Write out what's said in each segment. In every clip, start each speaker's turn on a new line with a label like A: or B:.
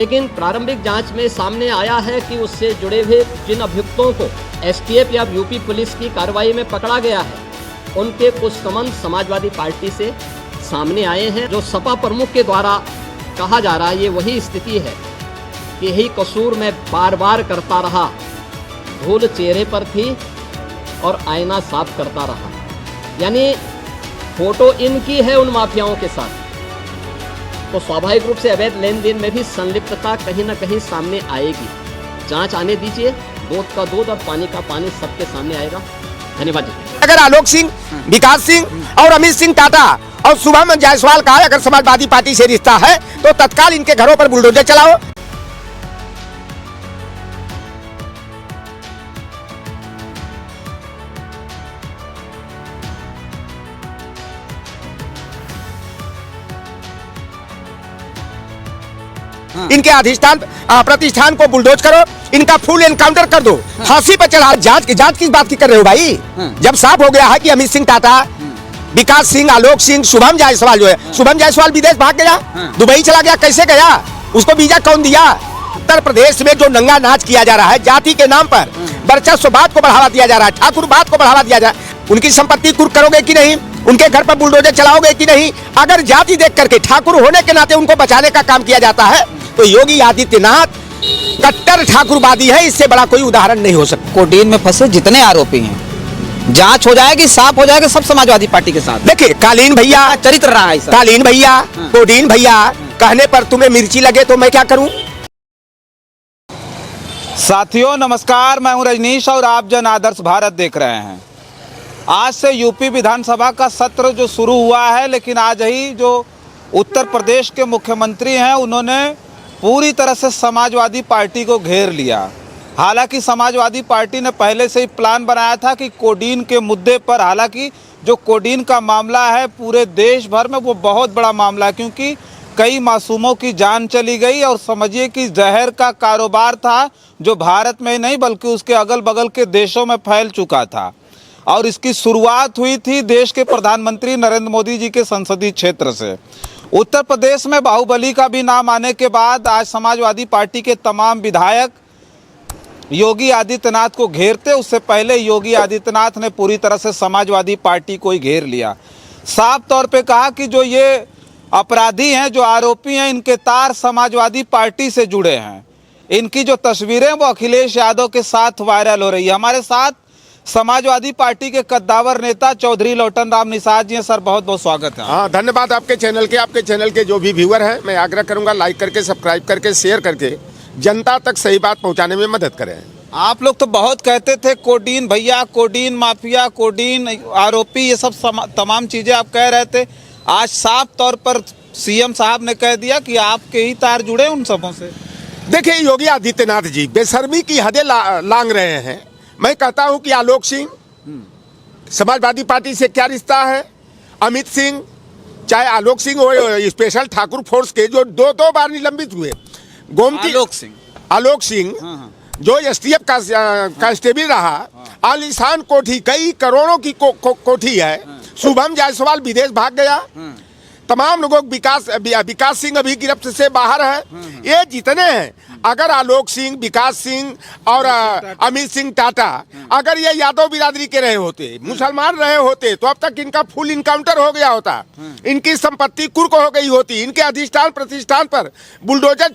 A: लेकिन प्रारंभिक जांच में सामने आया है कि उससे जुड़े हुए जिन अभियुक्तों को एसटीएफ या यूपी पुलिस की कार्रवाई में पकड़ा गया है, उनके कुछ संबंध समाजवादी पार्टी से सामने आए हैं। जो सपा प्रमुख के द्वारा कहा जा रहा है, ये वही स्थिति है कि यही कसूर मैं बार बार करता रहा, धूल चेहरे पर थी और आईना साफ करता रहा। यानी फोटो इनकी है उन माफियाओं के साथ, तो स्वाभाविक रूप से अवैध लेन देन में भी संलिप्तता कहीं ना कहीं सामने आएगी। जांच आने दीजिए, दूध का दूध और पानी का पानी सबके सामने आएगा। धन्यवाद जी।
B: अगर आलोक सिंह, विकास सिंह और अमित सिंह टाटा और शुभम जायसवाल का अगर समाजवादी पार्टी से रिश्ता है तो तत्काल इनके घरों पर बुलडोजर चलाओ। इनके अधिष्ठान प्रतिष्ठान को बुलडोज करो, इनका फुल एनकाउंटर कर दो, फांसी पर चढ़ा। जांच किस बात की कर रहे हो भाई? जब साफ हो गया है कि अमित सिंह टाटा, विकास सिंह, आलोक सिंह, शुभम जायसवाल जो है, शुभम जायसवाल विदेश भाग गया, दुबई चला गया, कैसे गया? उसको वीजा कौन दिया? उत्तर प्रदेश में जो नंगा नाच किया जा रहा है जाति के नाम पर, वर्चस्ववाद को बढ़ावा दिया जा रहा है, ठाकुरवाद को बढ़ावा दिया जा रहा है, उनकी संपत्ति कुर्क करोगे कि नहीं? उनके घर पर बुलडोजर चलाओगे कि नहीं? अगर जाति देख करके ठाकुर होने के नाते उनको बचाने का काम किया जाता है तो योगी आदित्यनाथ कट्टर ठाकुरवादी है, इससे बड़ा कोई उदाहरण नहीं हो सकता।
C: कोडीन में फंसे जितने आरोपी हैं, जांच हो जाएगी, साफ हो जाएगा, सब समाजवादी पार्टी के साथ।
B: देखिए, कालीन भैया
C: चरित्र रहा है,
B: कालीन भैया, कोडीन भैया कहने पर तुम्हें मिर्ची लगे तो मैं क्या करूं?
D: साथियों नमस्कार, मैं हूं रजनीश और आप जन आदर्श भारत देख रहे हैं। आज से यूपी विधानसभा का सत्र जो शुरू हुआ है, लेकिन आज ही जो उत्तर प्रदेश के मुख्यमंत्री हैं उन्होंने पूरी तरह से समाजवादी पार्टी को घेर लिया। हालांकि समाजवादी पार्टी ने पहले से ही प्लान बनाया था कि कोडीन के मुद्दे पर, हालांकि जो कोडीन का मामला है पूरे देश भर में वो बहुत बड़ा मामला है, क्योंकि कई मासूमों की जान चली गई और समझिए कि जहर का कारोबार था जो भारत में नहीं बल्कि उसके अगल बगल के देशों में फैल चुका था। और इसकी शुरुआत हुई थी देश के प्रधानमंत्री नरेंद्र मोदी जी के संसदीय क्षेत्र से। उत्तर प्रदेश में बाहुबली का भी नाम आने के बाद आज समाजवादी पार्टी के तमाम विधायक योगी आदित्यनाथ को घेरते, उससे पहले योगी आदित्यनाथ ने पूरी तरह से समाजवादी पार्टी को ही घेर लिया। साफ तौर पे कहा कि जो ये अपराधी हैं, जो आरोपी हैं, इनके तार समाजवादी पार्टी से जुड़े हैं। इनकी जो तस्वीरें वो अखिलेश यादव के साथ वायरल हो रही है। हमारे साथ समाजवादी पार्टी के कद्दावर नेता चौधरी लोटन राम निषाद जी हैं। सर बहुत बहुत स्वागत है।
B: हाँ, धन्यवाद आपके चैनल के जो भी व्यूअर हैं। मैं आग्रह करूंगा लाइक करके, सब्सक्राइब करके, शेयर करके जनता तक सही बात पहुंचाने में मदद करें।
D: आप लोग तो बहुत कहते थे कोडीन भैया, कोडीन माफिया, कोडीन आरोपी, ये सब तमाम चीजें आप कह रहे थे। आज साफ तौर पर सीएम साहब ने कह दिया कि आपके ही तार जुड़े उन सबों से।
B: देखिए, योगी आदित्यनाथ जी बेशर्मी की हदें लांघ रहे हैं। मैं कहता हूं कि आलोक सिंह, समाजवादी पार्टी से क्या रिश्ता है? अमित सिंह, चाहे आलोक सिंह हो स्पेशल ठाकुर फोर्स के जो दो बार निलंबित हुए, गोमती आलोक सिंह जो एसटीएफ का कांस्टेबल रहा, आलीशान कोठी, कई करोड़ों की कोठी है। शुभम जायसवाल विदेश भाग गया, तमाम लोगों, विकास सिंह अभी गिरफ्त से बाहर है। ये जितने हैं, अगर आलोक सिंह, विकास सिंह और अमित सिंह टाटा अगर ये यादव बिरादरी के रहे होते, मुसलमान रहे होते, तो अब तक इनका फुल इनकाउंटर हो गया होता, इनकी संपत्ति कुर्क हो गई होती, इनके अधिष्ठान प्रतिष्ठान पर बुलडोजर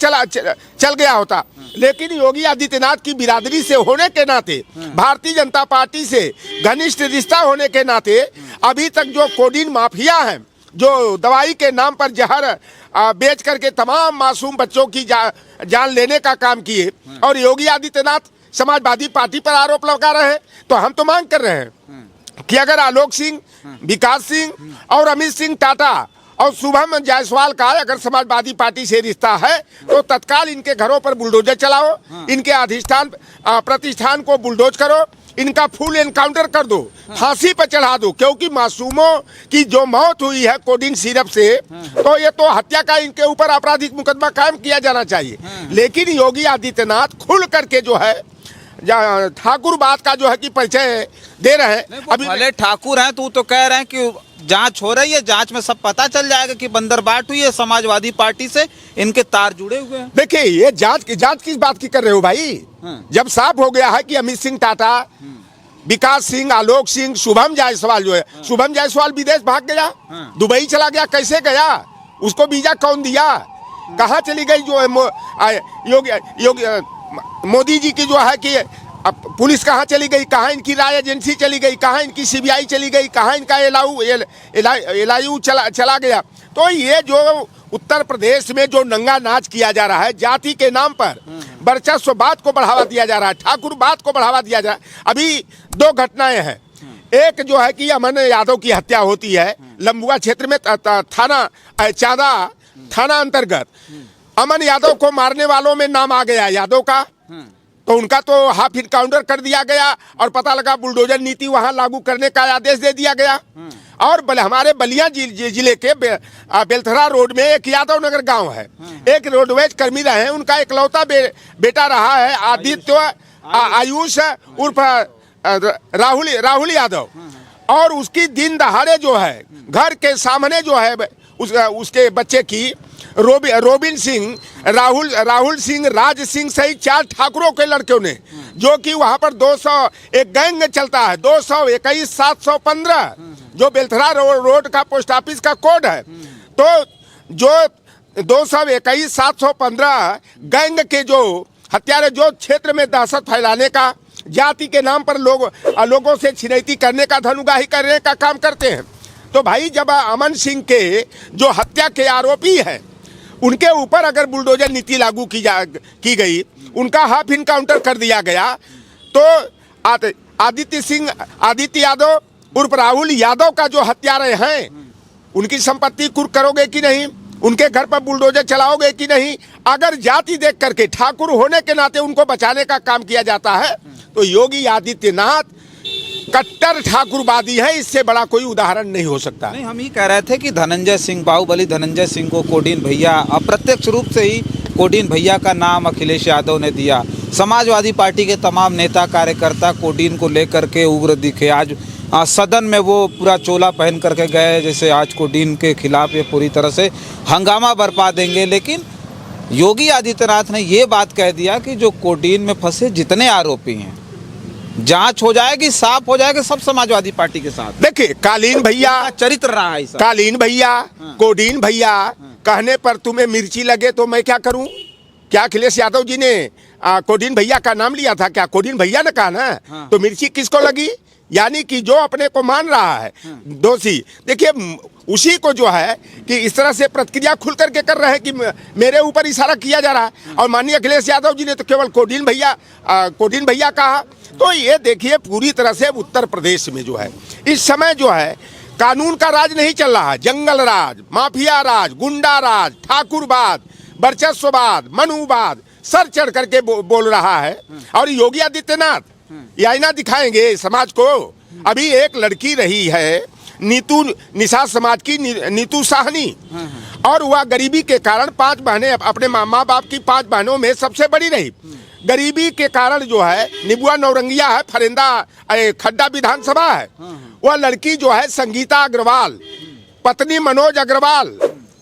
B: चल गया होता। लेकिन योगी आदित्यनाथ की बिरादरी से होने के नाते, भारतीय जनता पार्टी से घनिष्ठ रिश्ता होने के नाते, अभी तक जो कोडीन माफिया है, जो दवाई के नाम पर जहर बेच करके तमाम मासूम बच्चों की जान लेने का काम किए, और योगी आदित्यनाथ समाजवादी पार्टी पर आरोप लगा रहे हैं, तो हम तो मांग कर रहे हैं कि अगर आलोक सिंह, विकास सिंह और अमित सिंह टाटा और शुभम जायसवाल का अगर समाजवादी पार्टी से रिश्ता है तो तत्काल इनके घरों पर बुलडोजर चलाओ, इनके अधिष्ठान प्रतिष्ठान को बुलडोज करो, इनका फुल एनकाउंटर कर दो, फांसी पर चढ़ा दो। क्योंकि मासूमों की जो मौत हुई है कोडीन सिरप से, तो ये तो हत्या का इनके ऊपर आपराधिक मुकदमा कायम किया जाना चाहिए। लेकिन योगी आदित्यनाथ खुल करके जो है ठाकुरवाद का जो है कि परिचय दे रहे हैं।
D: अभी भले ठाकुर हैं तो कह रहे हैं कि जांच हो रही है, जांच में सब पता चल जाएगा कि बंदरबाट हुई है, समाजवादी पार्टी से इनके तार जुड़े हुए हैं।
B: देखिए ये जांच किस बात की कर रहे हो भाई? जब साफ हो गया है कि अमित सिंह टाटा, विकास सिंह, आलोक सिंह, शुभम जायसवाल जो है, शुभम जायसवाल विदेश भाग गया, दुबई चला गया, कैसे गया? उसको वीजा कौन दिया? कहाँ चली गई जो है योगी मोदी जी की जो है कि अब पुलिस कहाँ चली गई? कहाँ इनकी राय एजेंसी चली गई? कहाँ इनकी सीबीआई चली गई? कहाँ इनका एलआईयू चला गया? तो ये जो उत्तर प्रदेश में जो नंगा नाच किया जा रहा है, जाति के नाम पर वर्चस्ववाद को बढ़ावा दिया जा रहा है, ठाकुरवाद को बढ़ावा दिया जा रहा है। अभी दो घटनाएं हैं। एक जो है कि अमन यादव की हत्या होती है लंबुआ क्षेत्र में, थाना चांदा थाना अंतर्गत। अमन यादव को मारने वालों में नाम आ गया यादव का, तो उनका तो हाफ इनकाउंटर कर दिया गया और पता लगा बुलडोजर नीति वहां लागू करने का आदेश दे दिया गया। और हमारे बलिया जिले के बेलथरा रोड में एक यादव नगर गांव है, एक रोडवेज कर्मी रहे हैं, उनका इकलौता बेटा रहा है आदित्य आयुष उर्फ राहुल यादव। और उसकी दिन दहाड़े जो है घर के सामने जो है उसके बच्चे की रोबिन सिंह, राहुल सिंह, राज सिंह सहित 4 ठाकुरों के लड़कों ने, जो कि वहां पर 200 एक गैंग चलता है, 221 715 जो बेलथरा रोड का पोस्ट ऑफिस का कोड है, तो जो 221 715 गैंग के जो हत्यारे जो क्षेत्र में दहशत फैलाने का, जाति के नाम पर लोगों से छिनैती करने का, धनुगाही करने का काम करते हैं। तो भाई जब अमन सिंह के जो हत्या के आरोपी है उनके ऊपर अगर बुलडोजर नीति लागू की गई, उनका हाफ इनकाउंटर कर दिया गया, तो आदित्य यादव उर्फ राहुल यादव का जो हत्यारे हैं उनकी संपत्ति कुर्क करोगे कि नहीं? उनके घर पर बुलडोजर चलाओगे कि नहीं? अगर जाति देख करके ठाकुर होने के नाते उनको बचाने का काम किया जाता है तो योगी आदित्यनाथ कट्टर ठाकुरवादी है, इससे बड़ा कोई उदाहरण नहीं हो सकता।
D: नहीं, हम ही कह रहे थे कि धनंजय सिंह, बाहुबली धनंजय सिंह को कोडीन भैया, अप्रत्यक्ष रूप से ही कोडीन भैया का नाम अखिलेश यादव ने दिया। समाजवादी पार्टी के तमाम नेता कार्यकर्ता कोडीन को लेकर के उग्र दिखे। आज सदन में वो पूरा चोला पहन करके गए, जैसे आज कोडीन के खिलाफ ये पूरी तरह से हंगामा बरपा देंगे। लेकिन योगी आदित्यनाथ ने ये बात कह दिया कि जो कोडीन में फंसे जितने आरोपी हैं, जांच हो जाएगी, साफ हो जाएगा सब समाजवादी पार्टी के साथ।
B: देखिए कालीन भैया
D: चरित्र रहा है,
B: कालीन भैया, कोडीन भैया कहने पर तुम्हें मिर्ची लगे तो मैं क्या करूं? क्या अखिलेश यादव जी ने कोडीन भैया का नाम लिया था? क्या कोडीन भैया ने कहा ना? तो मिर्ची किसको लगी? यानी कि जो अपने को मान रहा है दोषी, देखिए उसी को जो है कि इस तरह से प्रतिक्रिया खुल करके कर रहे हैं कि मेरे ऊपर इशारा किया जा रहा है। और माननीय अखिलेश यादव जी ने तो केवल कोडीन भैया कहा। तो ये देखिए पूरी तरह से उत्तर प्रदेश में जो है इस समय जो है कानून का राज नहीं चल रहा है, जंगल राज, माफिया राज, गुंडा राज, ठाकुरवाद, वर्चस्ववाद, मनुवाद सर चढ़ करके बोल रहा है। और योगी आदित्यनाथ ये आईना दिखाएंगे समाज को। अभी एक लड़की रही है निषाद समाज की नीतू साहनी, और वह गरीबी के कारण 5 बहनें, अपने माँ बाप की 5 बहनों में सबसे बड़ी रही। गरीबी के कारण जो है निबुआ नौरंगिया है, फरेंदा खड्डा विधानसभा है, वह लड़की जो है संगीता अग्रवाल, पत्नी मनोज अग्रवाल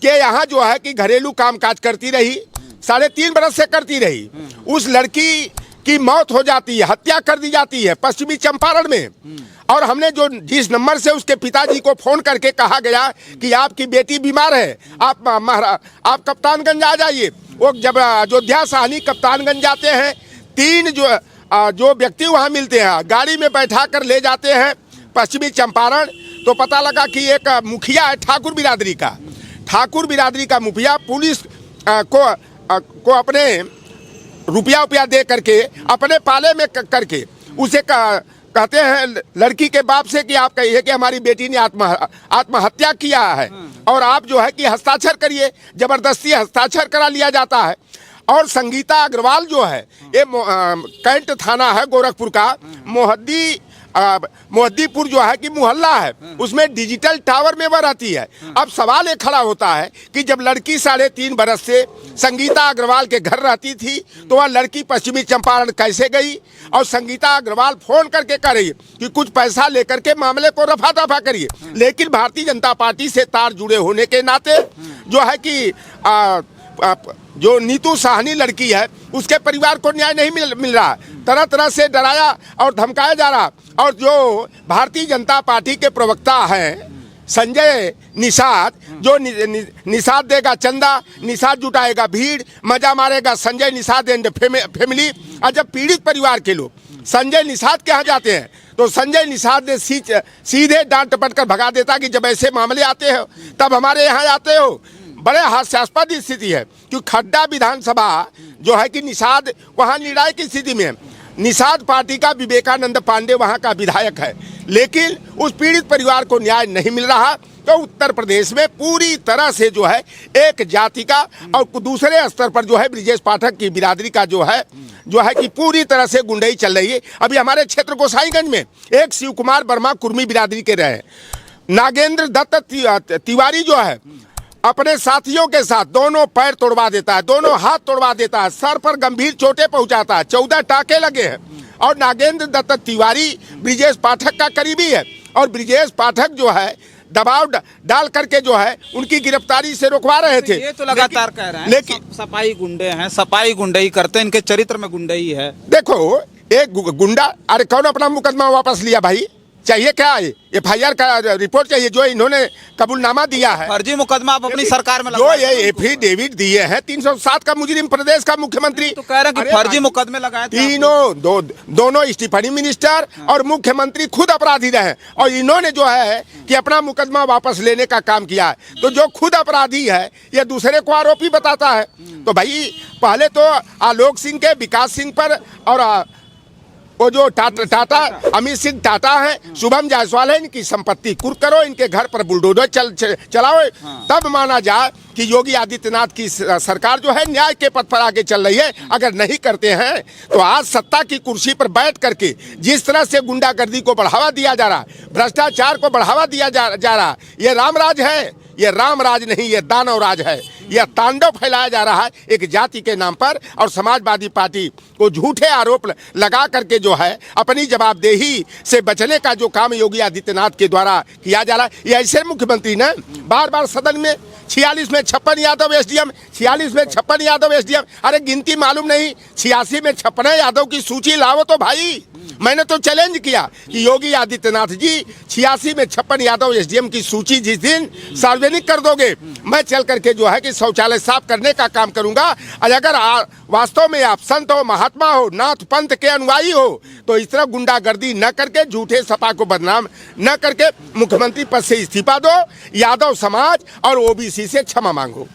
B: के यहाँ जो है कि घरेलू कामकाज करती रही, 3.5 बरस से करती रही। उस लड़की की मौत हो जाती है, हत्या कर दी जाती है पश्चिमी चंपारण में। और हमने जिस नंबर से उसके पिताजी को फोन करके कहा गया कि आपकी बेटी बीमार है, आप कप्तानगंज आ जाइए। वो जब अयोध्या साहनी कप्तानगंज जाते हैं, 3 जो व्यक्ति वहाँ मिलते हैं, गाड़ी में बैठा कर ले जाते हैं पश्चिमी चंपारण। तो पता लगा कि एक मुखिया है ठाकुर बिरादरी का मुखिया पुलिस को अपने रुपया दे करके अपने पाले में करके उसे कहते हैं लड़की के बाप से कि आप कहिए कि हमारी बेटी ने आत्महत्या किया है और आप जो है कि हस्ताक्षर करिए। जबरदस्ती हस्ताक्षर करा लिया जाता है। और संगीता अग्रवाल जो है ये कैंट थाना है गोरखपुर का, मोहद्दी मोहद्दीपुर जो है कि मोहल्ला है, उसमें डिजिटल टावर में वह रहती है। अब सवाल ये खड़ा होता है कि जब लड़की 3.5 बरस से संगीता अग्रवाल के घर रहती थी तो वह लड़की पश्चिमी चंपारण कैसे गई? और संगीता अग्रवाल फोन करके कह रही है कि कुछ पैसा लेकर के मामले को रफा दफा करिए, लेकिन भारतीय जनता पार्टी से तार जुड़े होने के नाते जो है कि जो नीतू साहनी लड़की है उसके परिवार को न्याय नहीं मिल रहा, तरह तरह से डराया और धमकाया जा रहा। और जो भारतीय जनता पार्टी के प्रवक्ता हैं संजय निषाद, जो निषाद देगा चंदा, निषाद जुटाएगा भीड़, मजा मारेगा संजय निषाद एंड फैमिली। और जब पीड़ित परिवार के लोग संजय निषाद के यहाँ जाते हैं तो संजय निषाद ने सीधे डांट टपट कर भगा देता कि जब ऐसे मामले आते हो तब हमारे यहाँ आते हो। बड़े हास्यास्पद स्थिति है कि खड्डा विधानसभा जो है कि निषाद वहाँ निर्णायक की स्थिति में है। निषाद पार्टी का विवेकानंद पांडे वहाँ का विधायक है, लेकिन उस पीड़ित परिवार को न्याय नहीं मिल रहा। तो उत्तर प्रदेश में पूरी तरह से जो है एक जाति का और दूसरे स्तर पर जो है ब्रिजेश पाठक की बिरादरी का जो है कि पूरी तरह से गुंडई चल रही है। अभी हमारे क्षेत्र गोसाईगंज में एक शिव कुमार वर्मा कुर्मी बिरादरी के रहे, नागेंद्र दत्त तिवारी जो है अपने साथियों के साथ दोनों पैर तोड़वा देता है, दोनों हाथ तोड़वा देता है, सर पर गंभीर चोटें पहुंचाता है, 14 टाके लगे हैं। और नागेंद्र दत्त तिवारी ब्रिजेश पाठक का करीबी है और ब्रिजेश पाठक जो है दबाव डाल करके जो है उनकी गिरफ्तारी से रोकवा रहे थे।
D: ये तो लगातार कह रहे हैं
B: लेकिन
D: सपाई गुंडे हैं, सपाई गुंडई करते हैं, इनके चरित्र में गुंडई है।
B: देखो एक गुंडा, अरे कौन अपना मुकदमा वापस लिया भाई? चाहिए क्या? FIR का रिपोर्ट चाहिए जो इन्होंने कबूलनामा दिया है।
D: फर्जी मुकदमा आप अपनी सरकार में
B: जो ये एफिडेविट दिए हैं 307 का मुजरिम प्रदेश का मुख्यमंत्री
D: तो कह रहे हैं कि फर्जी मुकदमे लगाए थे।
B: तीनों दोनों स्टीफनी मिनिस्टर और मुख्यमंत्री खुद अपराधी रहे और इन्होंने जो है कि अपना मुकदमा वापस लेने का काम किया है। तो जो खुद अपराधी है ये दूसरे को आरोपी बताता है। तो भाई पहले तो आलोक सिंह के विकास सिंह पर और वो जो टाटा अमित सिंह टाटा है, शुभम जायसवाल है, इनकी संपत्ति कुर्क करो, इनके घर पर बुलडोजर चलाओ। तब माना जाए कि योगी आदित्यनाथ की सरकार जो है न्याय के पथ पर आगे चल रही है। अगर नहीं करते हैं तो आज सत्ता की कुर्सी पर बैठ करके जिस तरह से गुंडागर्दी को बढ़ावा दिया जा रहा, भ्रष्टाचार को बढ़ावा दिया जा रहा, ये रामराज है, ये रामराज नहीं, ये दानव राज है। यह तांडव फैलाया जा रहा है एक जाति के नाम पर और समाजवादी पार्टी को झूठे आरोप लगा करके जो है अपनी जवाबदेही से बचने का जो काम योगी आदित्यनाथ के द्वारा किया जा रहा है। ये ऐसे मुख्यमंत्री ने बार बार सदन में 46 में 56 यादव एसडीएम, 46 में 56 यादव एसडीएम, अरे गिनती मालूम नहीं, 86 में 56 यादव की सूची लाओ तो भाई। मैंने तो चैलेंज किया कि योगी आदित्यनाथ जी 86 में 56 यादव एसडीएम की सूची जिस दिन सार्वजनिक कर दोगे, मैं चल करके जो है कि शौचालय साफ करने का काम करूंगा। और अगर वास्तव में आप संत हो, महात्मा हो, नाथ पंथ के अनुयायी हो तो इस तरह गुंडागर्दी न करके, झूठे सपा को बदनाम न करके मुख्यमंत्री पद से इस्तीफा दो, यादव समाज और ओबीसी से क्षमा मांगो।